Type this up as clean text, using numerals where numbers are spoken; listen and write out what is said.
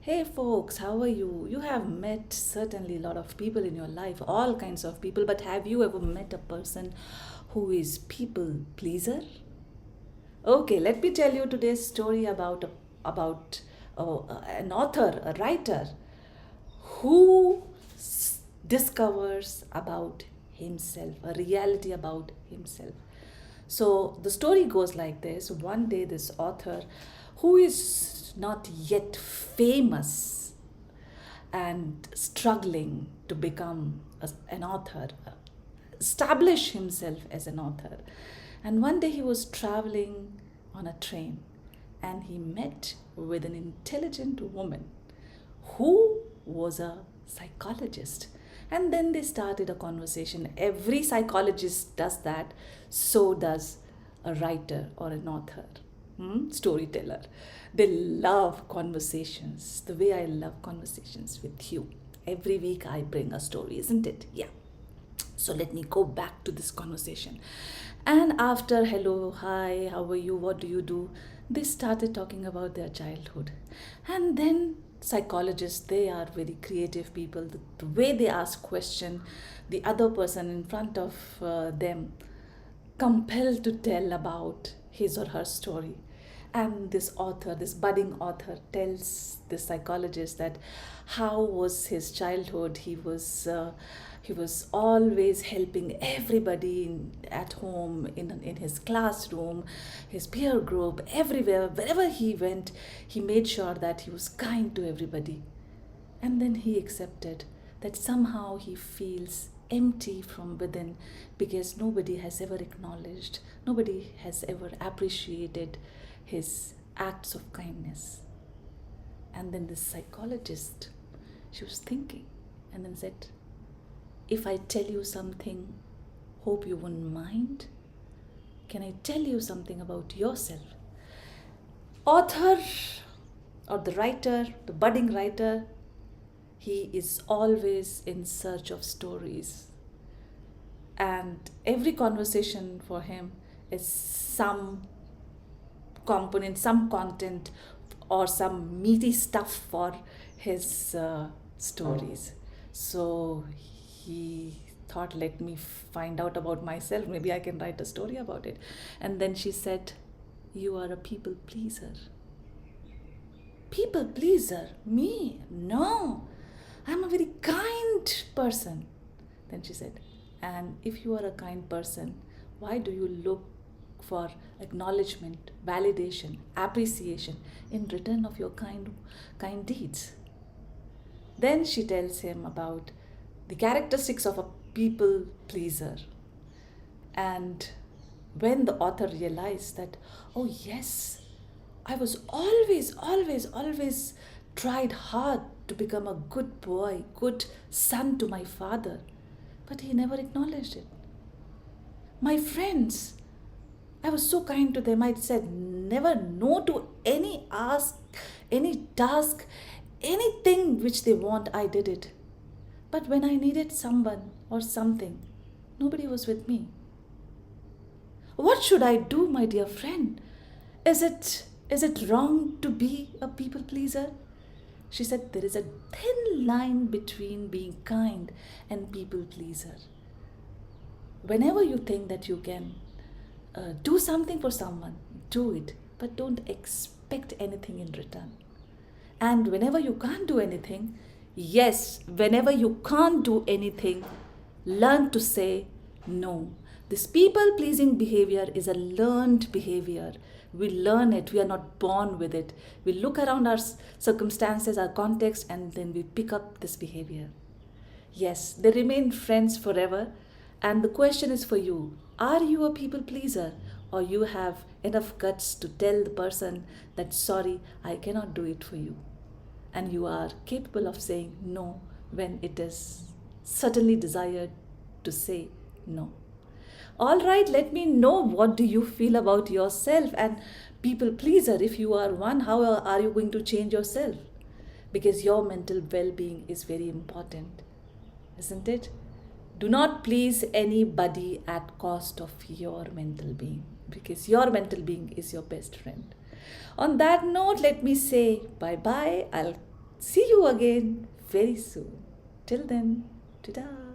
Hey folks, how are you? You have met certainly a lot of people in your life, all kinds of people, but have you ever met a person who is people pleaser? Okay, let me tell you today's story about an author, a writer who discovers about himself, a reality about himself. So the story goes like this. One day, this author, who is not yet famous and struggling to become an author, establish himself as an author. And one day he was traveling on a train and he met with an intelligent woman who was a psychologist. And then they started a conversation. Every psychologist does that, so does a writer or an author, storyteller. They love conversations the way I love conversations with you. Every week I bring a story, isn't it? Yeah. So let me go back to this conversation. And after hello, hi, how are you, what do you do, they started talking about their childhood. And then psychologists, they are very creative people. The way they ask question, the other person in front of them compelled to tell about his or her story. And this author, this budding author, tells this psychologist that how was his childhood. He was always helping everybody at home, in his classroom, his peer group, everywhere, wherever he went. He made sure that he was kind to everybody. And then he accepted that somehow he feels empty from within because nobody has ever acknowledged, nobody has ever appreciated his acts of kindness. And then this psychologist, she was thinking and then said, if I tell you something, hope you wouldn't mind. Can I tell you something about yourself? Author or the writer, the budding writer, he is always in search of stories. And every conversation for him is some component, some content, or some meaty stuff for his stories. So he thought, let me find out about myself. Maybe I can write a story about it. And then she said, you are a people pleaser. People pleaser? Me? No. I'm a very kind person. Then she said, and if you are a kind person, why do you look for acknowledgement, validation, appreciation in return of your kind deeds? Then she tells him about the characteristics of a people pleaser. And when the author realized that, oh yes, I was always tried hard to become a good boy, good son to my father, but he never acknowledged it. My friends, I was so kind to them. I said never no to any ask, any task, anything which they want, I did it. But when I needed someone or something, nobody was with me. What should I do, my dear friend? Is it wrong to be a people pleaser? She said there is a thin line between being kind and people pleaser. Whenever you think that you can do something for someone, do it, but don't expect anything in return. And whenever you can't do anything, yes, whenever you can't do anything, learn to say no. This people pleasing behavior is a learned behavior. We learn it, we are not born with it. We look around our circumstances, our context, and then we pick up this behavior. Yes, they remain friends forever. And the question is for you, are you a people pleaser? Or you have enough guts to tell the person that, sorry, I cannot do it for you. And you are capable of saying no when it is certainly desired to say no. All right, let me know, what do you feel about yourself and people pleaser? If you are one, how are you going to change yourself? Because your mental well-being is very important, isn't it? Do not please anybody at cost of your mental being, because your mental being is your best friend. On that note, let me say bye bye. I'll See you again very soon. Till then, ta-da.